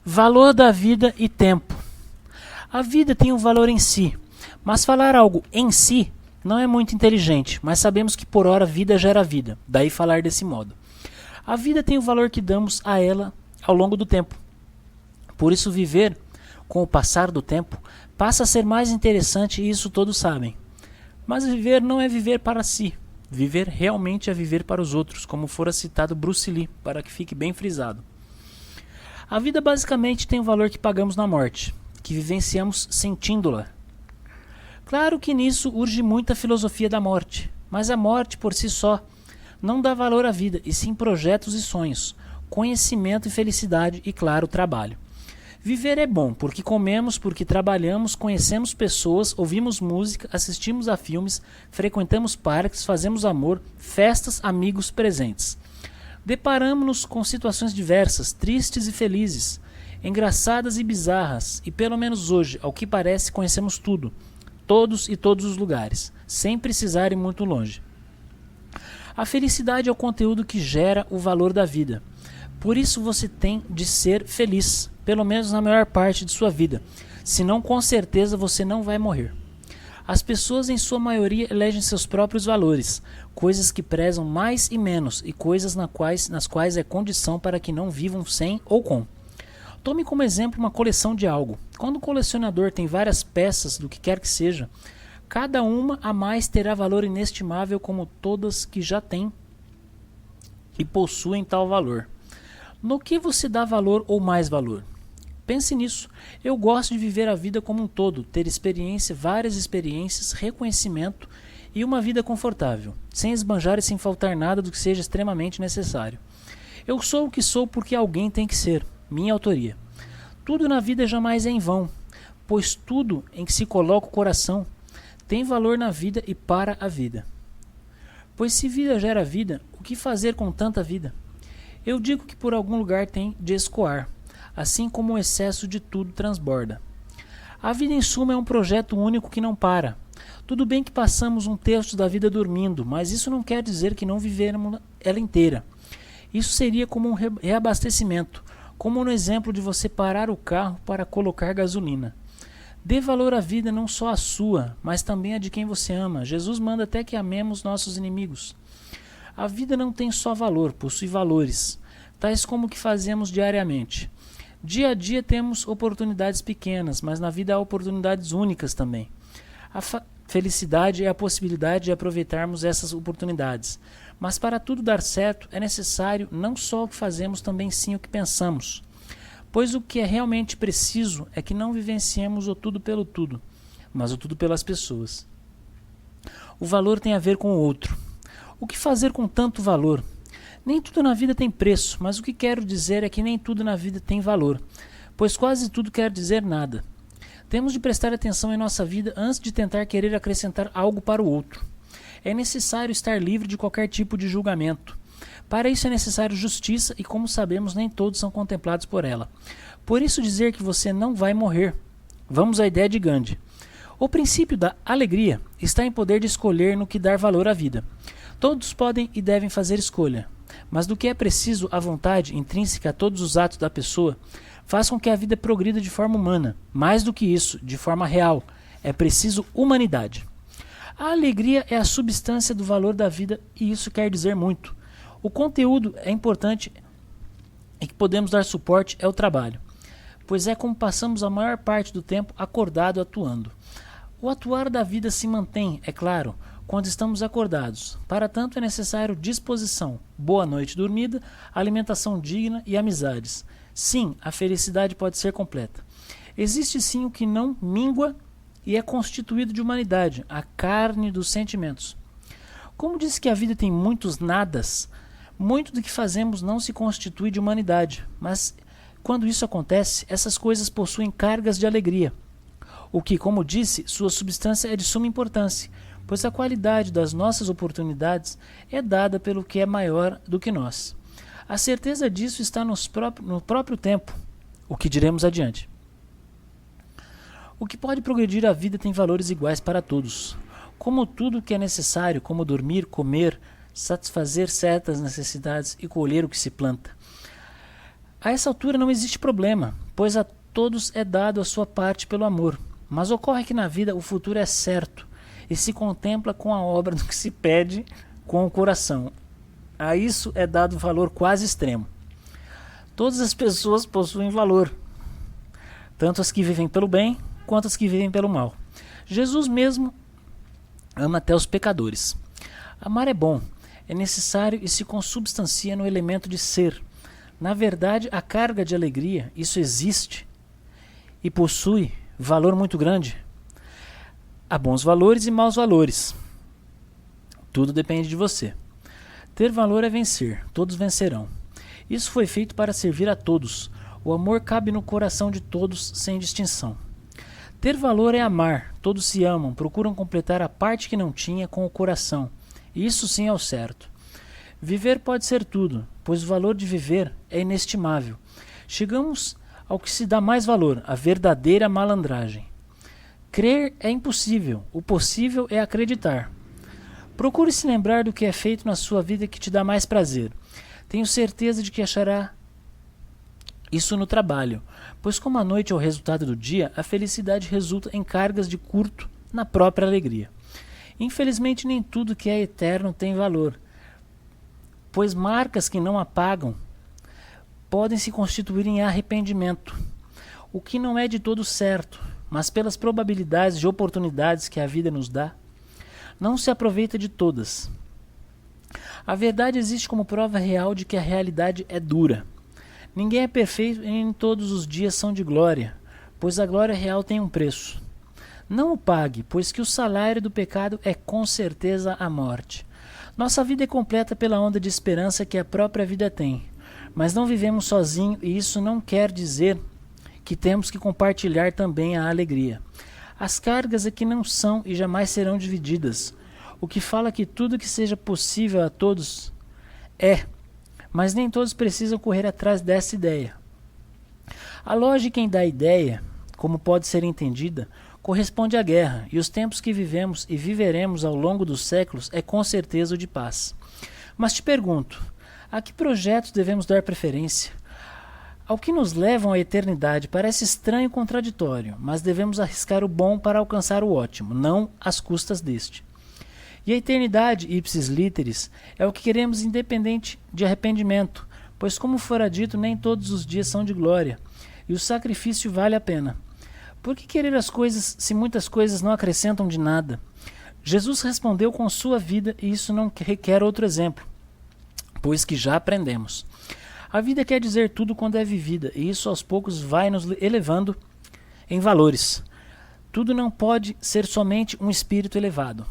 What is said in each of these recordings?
Valor da vida e tempo. A vida tem um valor em si, mas falar algo em si não é muito inteligente, mas sabemos que por hora vida gera vida, daí falar desse modo. A vida tem o valor que damos a ela ao longo do tempo. Por isso viver, com o passar do tempo, passa a ser mais interessante e isso todos sabem. Mas viver não é viver para si. Viver realmente é viver para os outros, como fora citado Bruce Lee, para que fique bem frisado. A vida basicamente tem o valor que pagamos na morte, que vivenciamos sentindo-la. Claro que nisso urge muita filosofia da morte, mas a morte por si só não dá valor à vida, e sim projetos e sonhos, conhecimento e felicidade e, claro, trabalho. Viver é bom, porque comemos, porque trabalhamos, conhecemos pessoas, ouvimos música, assistimos a filmes, frequentamos parques, fazemos amor, festas, amigos, presentes. Deparamos-nos com situações diversas, tristes e felizes, engraçadas e bizarras, e pelo menos hoje, ao que parece, conhecemos tudo, todos e todos os lugares, sem precisar ir muito longe. A felicidade é o conteúdo que gera o valor da vida. Por isso você tem de ser feliz, pelo menos na maior parte de sua vida, senão com certeza você não vai morrer. As pessoas em sua maioria elegem seus próprios valores, coisas que prezam mais e menos e coisas nas quais é condição para que não vivam sem ou com. Tome como exemplo uma coleção de algo. Quando o colecionador tem várias peças do que quer que seja, cada uma a mais terá valor inestimável como todas que já têm e possuem tal valor. No que você dá valor ou mais valor? Pense nisso. Eu gosto de viver a vida como um todo, ter experiência, várias experiências, reconhecimento e uma vida confortável, sem esbanjar e sem faltar nada do que seja extremamente necessário. Eu sou o que sou porque alguém tem que ser, minha autoria. Tudo na vida jamais é em vão, pois tudo em que se coloca o coração tem valor na vida e para a vida. Pois se vida gera vida, o que fazer com tanta vida? Eu digo que por algum lugar tem de escoar, assim como o excesso de tudo transborda. A vida em suma é um projeto único que não para. Tudo bem que passamos um terço da vida dormindo, mas isso não quer dizer que não vivermos ela inteira. Isso seria como um reabastecimento, como no exemplo de você parar o carro para colocar gasolina. Dê valor à vida, não só a sua, mas também a de quem você ama. Jesus manda até que amemos nossos inimigos. A vida não tem só valor, possui valores, tais como o que fazemos diariamente. Dia a dia temos oportunidades pequenas, mas na vida há oportunidades únicas também. A felicidade é a possibilidade de aproveitarmos essas oportunidades. Mas para tudo dar certo é necessário não só o que fazemos, também sim o que pensamos. Pois o que é realmente preciso é que não vivenciemos o tudo pelo tudo, mas o tudo pelas pessoas. O valor tem a ver com o outro. O que fazer com tanto valor? Nem tudo na vida tem preço, mas o que quero dizer é que nem tudo na vida tem valor, pois quase tudo quer dizer nada. Temos de prestar atenção em nossa vida antes de tentar querer acrescentar algo para o outro. É necessário estar livre de qualquer tipo de julgamento. Para isso é necessário justiça e, como sabemos, nem todos são contemplados por ela. Por isso dizer que você não vai morrer. Vamos à ideia de Gandhi. O princípio da alegria está em poder de escolher no que dar valor à vida. Todos podem e devem fazer escolha, mas do que é preciso a vontade intrínseca a todos os atos da pessoa faz com que a vida progrida de forma humana. Mais do que isso, de forma real, é preciso humanidade. A alegria é a substância do valor da vida e isso quer dizer muito. O conteúdo é importante e que podemos dar suporte é o trabalho, pois é como passamos a maior parte do tempo acordado atuando. O atuar da vida se mantém, é claro, quando estamos acordados. Para tanto é necessário disposição, boa noite dormida, alimentação digna e amizades. Sim, a felicidade pode ser completa. Existe sim o que não mingua e é constituído de humanidade, a carne dos sentimentos. Como disse que a vida tem muitos nadas, muito do que fazemos não se constitui de humanidade, mas quando isso acontece, essas coisas possuem cargas de alegria. O que, como disse, sua substância é de suma importância, pois a qualidade das nossas oportunidades é dada pelo que é maior do que nós. A certeza disso está no próprio tempo, o que diremos adiante. O que pode progredir a vida tem valores iguais para todos. Como tudo que é necessário, como dormir, comer, satisfazer certas necessidades e colher o que se planta. A essa altura não existe problema, pois a todos é dado a sua parte pelo amor. Mas ocorre que na vida o futuro é certo e se contempla com a obra do que se pede com o coração. A isso é dado valor quase extremo. Todas as pessoas possuem valor, tanto as que vivem pelo bem quanto as que vivem pelo mal. Jesus mesmo ama até os pecadores. Amar é bom, é necessário e se consubstancia no elemento de ser. Na verdade, a carga de alegria, isso existe e possui valor muito grande. Há bons valores e maus valores. Tudo depende de você. Ter valor é vencer, todos vencerão. Isso foi feito para servir a todos. O amor cabe no coração de todos, sem distinção. Ter valor é amar, todos se amam, procuram completar a parte que não tinha com o coração. Isso sim é o certo. Viver pode ser tudo, pois o valor de viver é inestimável. Chegamos ao que se dá mais valor, a verdadeira malandragem. Crer é impossível, o possível é acreditar. Procure se lembrar do que é feito na sua vida que te dá mais prazer. Tenho certeza de que achará isso no trabalho, pois como a noite é o resultado do dia, a felicidade resulta em cargas de curto na própria alegria. Infelizmente nem tudo que é eterno tem valor, pois marcas que não apagam podem se constituir em arrependimento, o que não é de todo certo, mas pelas probabilidades de oportunidades que a vida nos dá, não se aproveita de todas. A verdade existe como prova real de que a realidade é dura. Ninguém é perfeito e nem todos os dias são de glória, pois a glória real tem um preço. Não o pague, pois que o salário do pecado é com certeza a morte. Nossa vida é completa pela onda de esperança que a própria vida tem, mas não vivemos sozinhos e isso não quer dizer que temos que compartilhar também a alegria. As cargas é que não são e jamais serão divididas, o que fala que tudo que seja possível a todos é, mas nem todos precisam correr atrás dessa ideia. A lógica em da ideia, como pode ser entendida, corresponde à guerra, e os tempos que vivemos e viveremos ao longo dos séculos é com certeza o de paz. Mas te pergunto, a que projetos devemos dar preferência? Ao que nos levam à eternidade parece estranho e contraditório, mas devemos arriscar o bom para alcançar o ótimo, não às custas deste. E a eternidade, ipsis literis, é o que queremos independente de arrependimento, pois como fora dito, nem todos os dias são de glória, e o sacrifício vale a pena. Por que querer as coisas se muitas coisas não acrescentam de nada? Jesus respondeu com sua vida e isso não requer outro exemplo, pois que já aprendemos. A vida quer dizer tudo quando é vivida, e isso aos poucos vai nos elevando em valores. Tudo não pode ser somente um espírito elevado.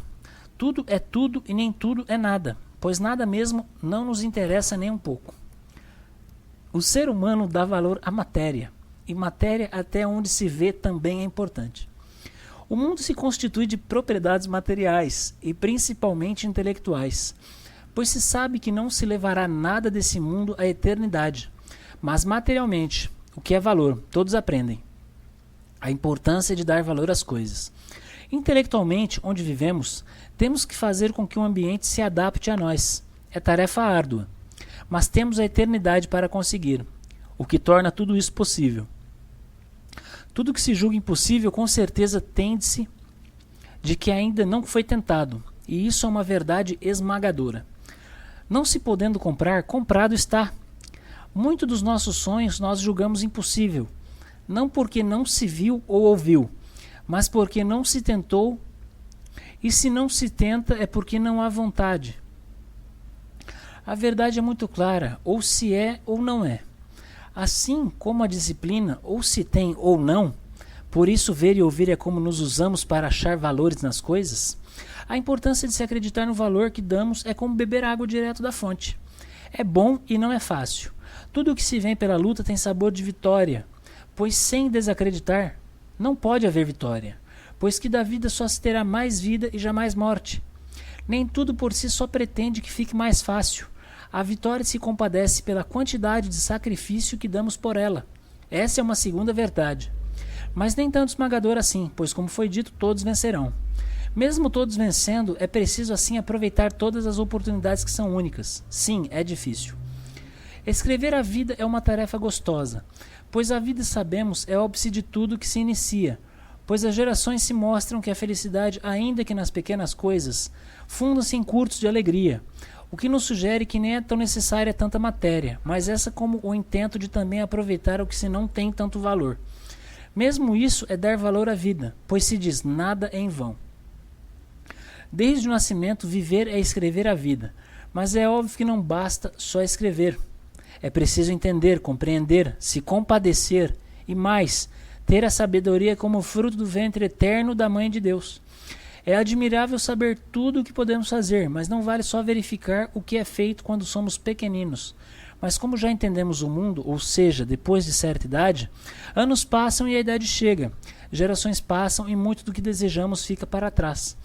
Tudo é tudo e nem tudo é nada, pois nada mesmo não nos interessa nem um pouco. O ser humano dá valor à matéria, e matéria até onde se vê também é importante. O mundo se constitui de propriedades materiais e principalmente intelectuais, pois se sabe que não se levará nada desse mundo à eternidade, mas materialmente, o que é valor, todos aprendem. A importância de dar valor às coisas. Intelectualmente, onde vivemos, temos que fazer com que o ambiente se adapte a nós. É tarefa árdua, mas temos a eternidade para conseguir, o que torna tudo isso possível. Tudo que se julga impossível, com certeza tende-se de que ainda não foi tentado, e isso é uma verdade esmagadora. Não se podendo comprar, comprado está. Muito dos nossos sonhos nós julgamos impossível, não porque não se viu ou ouviu, mas porque não se tentou, e se não se tenta é porque não há vontade. A verdade é muito clara, ou se é ou não é. Assim como a disciplina, ou se tem ou não, por isso ver e ouvir é como nos usamos para achar valores nas coisas, a importância de se acreditar no valor que damos é como beber água direto da fonte. É bom e não é fácil. Tudo o que se vem pela luta tem sabor de vitória, pois sem desacreditar, não pode haver vitória, pois que da vida só se terá mais vida e jamais morte. Nem tudo por si só pretende que fique mais fácil. A vitória se compadece pela quantidade de sacrifício que damos por ela. Essa é uma segunda verdade. Mas nem tanto esmagadora assim, pois como foi dito, todos vencerão. Mesmo todos vencendo, é preciso assim aproveitar todas as oportunidades que são únicas. Sim, é difícil. Escrever a vida é uma tarefa gostosa, pois a vida, sabemos, é o ápice de tudo que se inicia, pois as gerações se mostram que a felicidade, ainda que nas pequenas coisas, funda-se em curtos de alegria, o que nos sugere que nem é tão necessária tanta matéria, mas essa como o intento de também aproveitar o que se não tem tanto valor. Mesmo isso é dar valor à vida, pois se diz nada é em vão. Desde o nascimento, viver é escrever a vida, mas é óbvio que não basta só escrever. É preciso entender, compreender, se compadecer e mais, ter a sabedoria como fruto do ventre eterno da Mãe de Deus. É admirável saber tudo o que podemos fazer, mas não vale só verificar o que é feito quando somos pequeninos. Mas como já entendemos o mundo, ou seja, depois de certa idade, anos passam e a idade chega, gerações passam e muito do que desejamos fica para trás.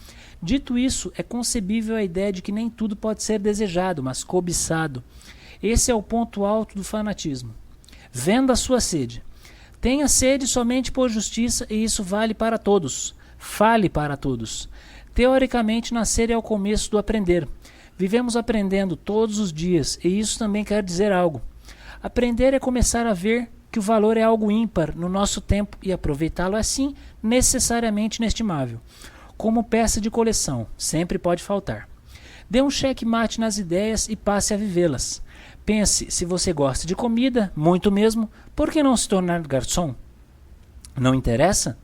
Dito isso, é concebível a ideia de que nem tudo pode ser desejado, mas cobiçado. Esse é o ponto alto do fanatismo. Venda a sua sede. Tenha sede somente por justiça, e isso vale para todos. Fale para todos. Teoricamente, nascer é o começo do aprender. Vivemos aprendendo todos os dias, e isso também quer dizer algo. Aprender é começar a ver que o valor é algo ímpar no nosso tempo e aproveitá-lo assim necessariamente inestimável. Como peça de coleção, sempre pode faltar. Dê um cheque-mate nas ideias e passe a vivê-las. Pense, se você gosta de comida, muito mesmo, por que não se tornar garçom? Não interessa?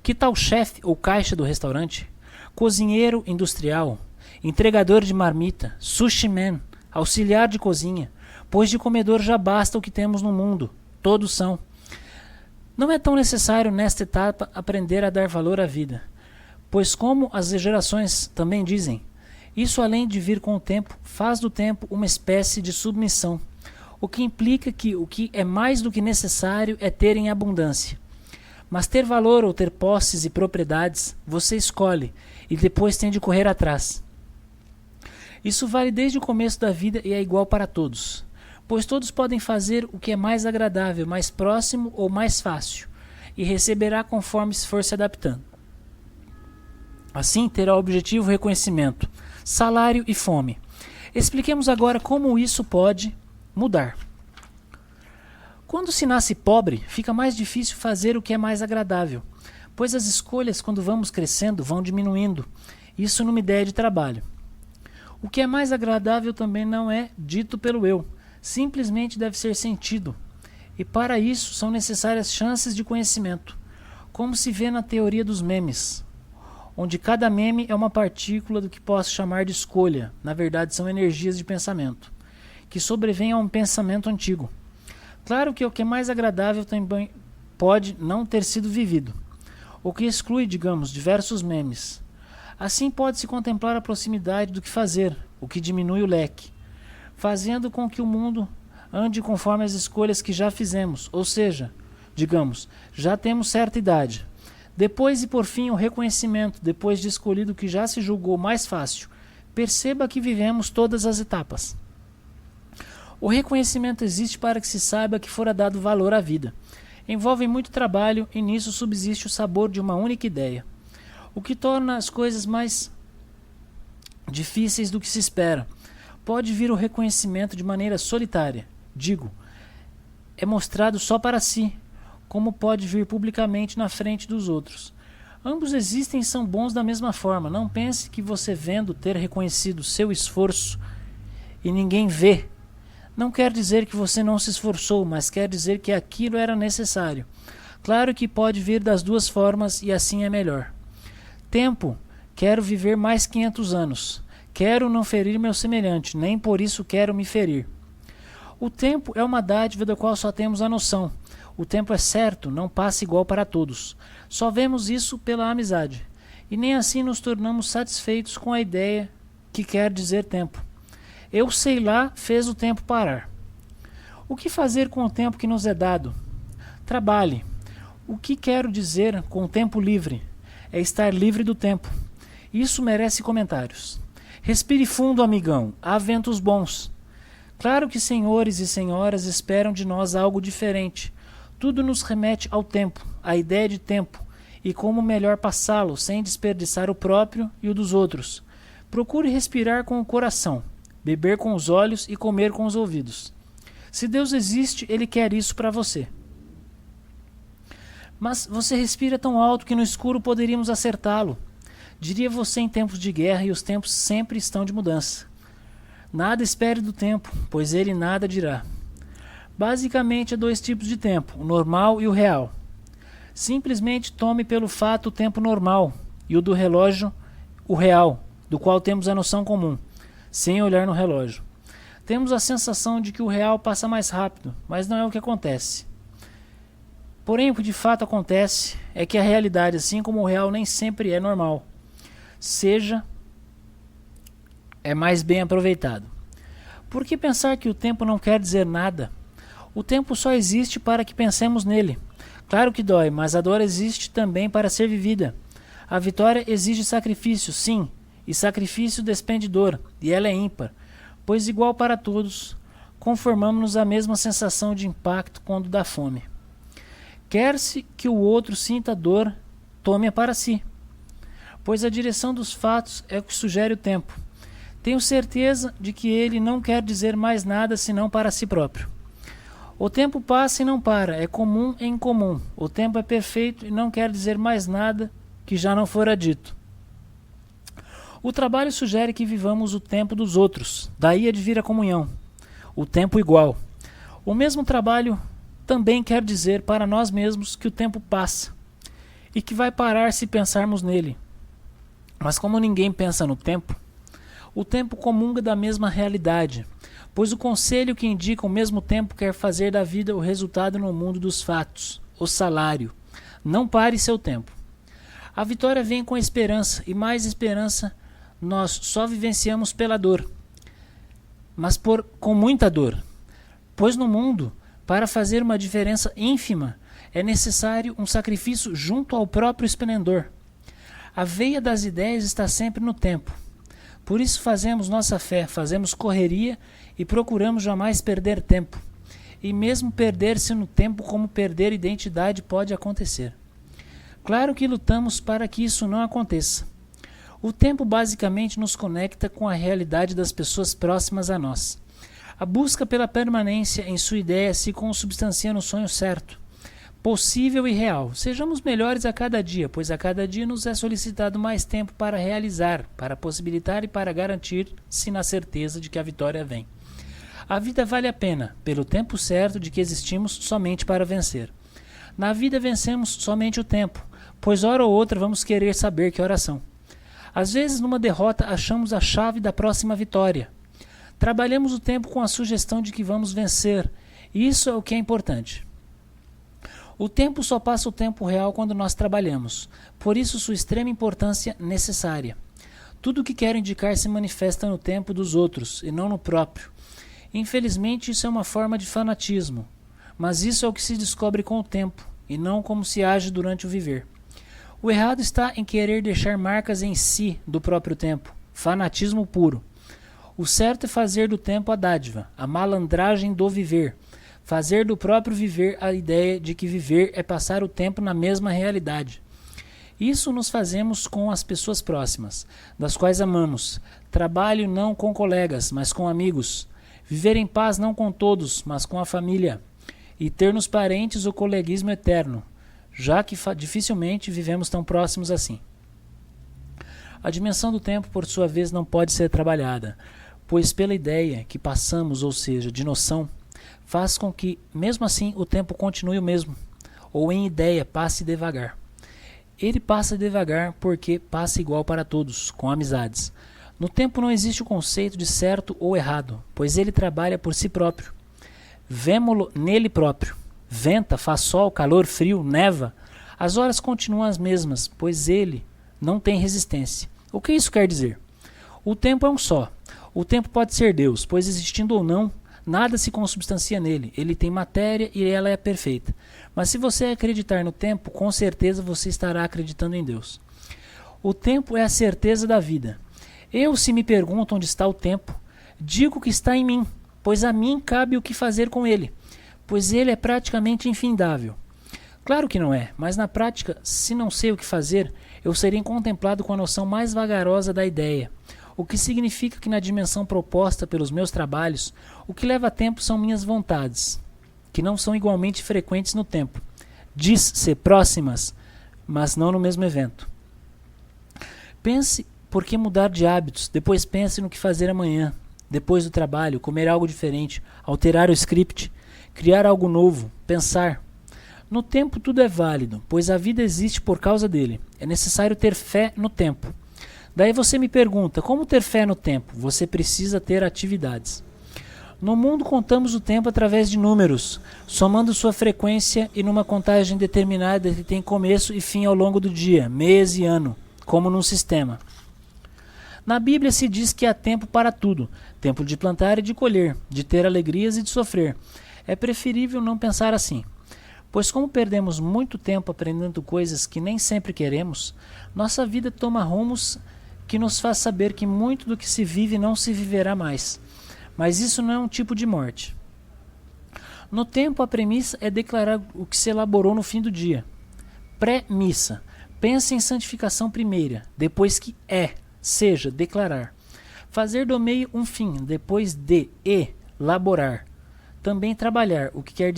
Que tal chefe ou caixa do restaurante? Cozinheiro industrial? Entregador de marmita? Sushi man? Auxiliar de cozinha? Pois de comedor já basta o que temos no mundo. Todos são. Não é tão necessário nesta etapa aprender a dar valor à vida. Pois como as gerações também dizem, isso além de vir com o tempo, faz do tempo uma espécie de submissão, o que implica que o que é mais do que necessário é ter em abundância. Mas ter valor ou ter posses e propriedades, você escolhe e depois tem de correr atrás. Isso vale desde o começo da vida e é igual para todos, pois todos podem fazer o que é mais agradável, mais próximo ou mais fácil, e receberá conforme se for se adaptando. Assim terá o objetivo reconhecimento, salário e fome. Expliquemos agora como isso pode mudar. Quando se nasce pobre, fica mais difícil fazer o que é mais agradável, pois as escolhas, quando vamos crescendo, vão diminuindo. Isso numa ideia de trabalho. O que é mais agradável também não é dito pelo eu, simplesmente deve ser sentido. E para isso são necessárias chances de conhecimento, como se vê na teoria dos memes, onde cada meme é uma partícula do que posso chamar de escolha, na verdade são energias de pensamento, que sobrevêm a um pensamento antigo. Claro que o que é mais agradável também pode não ter sido vivido, o que exclui, digamos, diversos memes. Assim pode-se contemplar a proximidade do que fazer, o que diminui o leque, fazendo com que o mundo ande conforme as escolhas que já fizemos, ou seja, digamos, já temos certa idade. Depois e por fim o reconhecimento, depois de escolhido o que já se julgou mais fácil. Perceba que vivemos todas as etapas. O reconhecimento existe para que se saiba que fora dado valor à vida. Envolve muito trabalho e nisso subsiste o sabor de uma única ideia, o que torna as coisas mais difíceis do que se espera. Pode vir o reconhecimento de maneira solitária, digo, é mostrado só para si, como pode vir publicamente na frente dos outros. Ambos existem e são bons da mesma forma. Não pense que você vendo ter reconhecido seu esforço e ninguém vê. Não quer dizer que você não se esforçou, mas quer dizer que aquilo era necessário. Claro que pode vir das duas formas e assim é melhor. Tempo, quero viver mais 500 anos. Quero não ferir meu semelhante, nem por isso quero me ferir. O tempo é uma dádiva da qual só temos a noção. O tempo é certo, não passa igual para todos. Só vemos isso pela amizade. E nem assim nos tornamos satisfeitos com a ideia que quer dizer tempo. Eu sei lá, fez o tempo parar. O que fazer com o tempo que nos é dado? Trabalhe. O que quero dizer com o tempo livre? É estar livre do tempo. Isso merece comentários. Respire fundo, amigão. Há ventos bons. Claro que senhores e senhoras esperam de nós algo diferente. Tudo nos remete ao tempo, à ideia de tempo, e como melhor passá-lo sem desperdiçar o próprio e o dos outros. Procure respirar com o coração, beber com os olhos e comer com os ouvidos. Se Deus existe, Ele quer isso para você. Mas você respira tão alto que no escuro poderíamos acertá-lo. Diria você em tempos de guerra, e os tempos sempre estão de mudança. Nada espere do tempo, pois ele nada dirá. Basicamente há dois tipos de tempo, o normal e o real. Simplesmente tome pelo fato o tempo normal e o do relógio o real, do qual temos a noção comum, sem olhar no relógio. Temos a sensação de que o real passa mais rápido, mas não é o que acontece. Porém, o que de fato acontece é que a realidade, assim como o real, nem sempre é normal. É mais bem aproveitado. Por que pensar que o tempo não quer dizer nada? O tempo só existe para que pensemos nele. Claro que dói, mas a dor existe também para ser vivida. A vitória exige sacrifício, sim, e sacrifício despende dor, e ela é ímpar, pois igual para todos, conformamos-nos à mesma sensação de impacto quando dá fome. Quer-se que o outro sinta dor, tome-a para si, pois a direção dos fatos é o que sugere o tempo. Tenho certeza de que ele não quer dizer mais nada senão para si próprio. O tempo passa e não para, é comum e incomum. O tempo é perfeito e não quer dizer mais nada que já não fora dito. O trabalho sugere que vivamos o tempo dos outros, daí advir a comunhão. O tempo igual. O mesmo trabalho também quer dizer para nós mesmos que o tempo passa e que vai parar se pensarmos nele. Mas como ninguém pensa no tempo, o tempo comunga da mesma realidade, pois o conselho que indica o mesmo tempo quer fazer da vida o resultado no mundo dos fatos, o salário. Não pare seu tempo. A vitória vem com a esperança, e mais esperança nós só vivenciamos pela dor, mas com muita dor, pois no mundo, para fazer uma diferença ínfima, é necessário um sacrifício junto ao próprio esplendor. A veia das ideias está sempre no tempo. Por isso fazemos nossa fé, fazemos correria e procuramos jamais perder tempo. E mesmo perder-se no tempo como perder identidade pode acontecer. Claro que lutamos para que isso não aconteça. O tempo basicamente nos conecta com a realidade das pessoas próximas a nós. A busca pela permanência em sua ideia se consubstancia no sonho certo, possível e real. Sejamos melhores a cada dia, pois a cada dia nos é solicitado mais tempo para realizar, para possibilitar e para garantir-se na certeza de que a vitória vem. A vida vale a pena, pelo tempo certo de que existimos somente para vencer. Na vida vencemos somente o tempo, pois hora ou outra vamos querer saber que horas são. Às vezes, numa derrota, achamos a chave da próxima vitória. Trabalhamos o tempo com a sugestão de que vamos vencer, e isso é o que é importante. O tempo só passa o tempo real quando nós trabalhamos, por isso sua extrema importância necessária. Tudo o que quer indicar se manifesta no tempo dos outros, e não no próprio. Infelizmente, isso é uma forma de fanatismo, mas isso é o que se descobre com o tempo, e não como se age durante o viver. O errado está em querer deixar marcas em si do próprio tempo, fanatismo puro. O certo é fazer do tempo a dádiva, a malandragem do viver, fazer do próprio viver a ideia de que viver é passar o tempo na mesma realidade. Isso nos fazemos com as pessoas próximas, das quais amamos. Trabalho não com colegas, mas com amigos. Viver em paz não com todos, mas com a família. E ter nos parentes o coleguismo eterno, já que dificilmente vivemos tão próximos assim. A dimensão do tempo, por sua vez, não pode ser trabalhada, pois pela ideia que passamos, ou seja, de noção, faz com que, mesmo assim, o tempo continue o mesmo, ou em ideia passe devagar. Ele passa devagar porque passa igual para todos, com amizades. No tempo não existe o conceito de certo ou errado, pois ele trabalha por si próprio. Vemo-lo nele próprio. Venta, faz sol, calor, frio, neva. As horas continuam as mesmas, pois ele não tem resistência. O que isso quer dizer? O tempo é um só. O tempo pode ser Deus, pois existindo ou não, nada se consubstancia nele. Ele tem matéria e ela é perfeita. Mas se você acreditar no tempo, com certeza você estará acreditando em Deus. O tempo é a certeza da vida. Eu, se me pergunto onde está o tempo, digo que está em mim, pois a mim cabe o que fazer com ele, pois ele é praticamente infindável. Claro que não é, mas na prática, se não sei o que fazer, eu serei contemplado com a noção mais vagarosa da ideia. o que significa que na dimensão proposta pelos meus trabalhos, o que leva tempo são minhas vontades, que não são igualmente frequentes no tempo. Diz ser próximas, mas não no mesmo evento. Pense por que mudar de hábitos, depois pense no que fazer amanhã, depois do trabalho, comer algo diferente, alterar o script, criar algo novo, pensar. No tempo tudo é válido, pois a vida existe por causa dele. É necessário ter fé no tempo. Daí você me pergunta, como ter fé no tempo? Você precisa ter atividades. No mundo contamos o tempo através de números, somando sua frequência e numa contagem determinada que tem começo e fim ao longo do dia, mês e ano, como num sistema. Na Bíblia se diz que há tempo para tudo, tempo de plantar e de colher, de ter alegrias e de sofrer. É preferível não pensar assim. Pois como perdemos muito tempo aprendendo coisas que nem sempre queremos, nossa vida toma rumos que nos faz saber que muito do que se vive não se viverá mais. Mas isso não é um tipo de morte. No tempo, a premissa é declarar o que se elaborou no fim do dia. Pré-missa. Pense em santificação primeira, depois que seja, declarar. Fazer do meio um fim, depois de elaborar. Também trabalhar, o que quer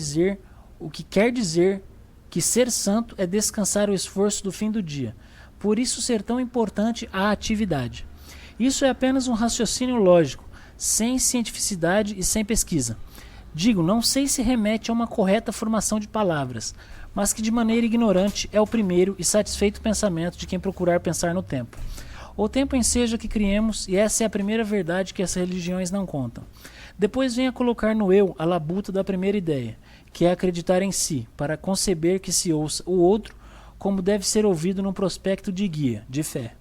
dizer que ser santo é descansar o esforço do fim do dia. Por isso ser tão importante a atividade. Isso é apenas um raciocínio lógico, sem cientificidade e sem pesquisa. Digo, não sei se remete a uma correta formação de palavras, mas que de maneira ignorante é o primeiro e satisfeito pensamento de quem procurar pensar no tempo. O tempo enseja que criemos, e essa é a primeira verdade que as religiões não contam. Depois vem a colocar no eu a labuta da primeira ideia, que é acreditar em si, para conceber que se ouça o outro como deve ser ouvido num prospecto de guia, de fé.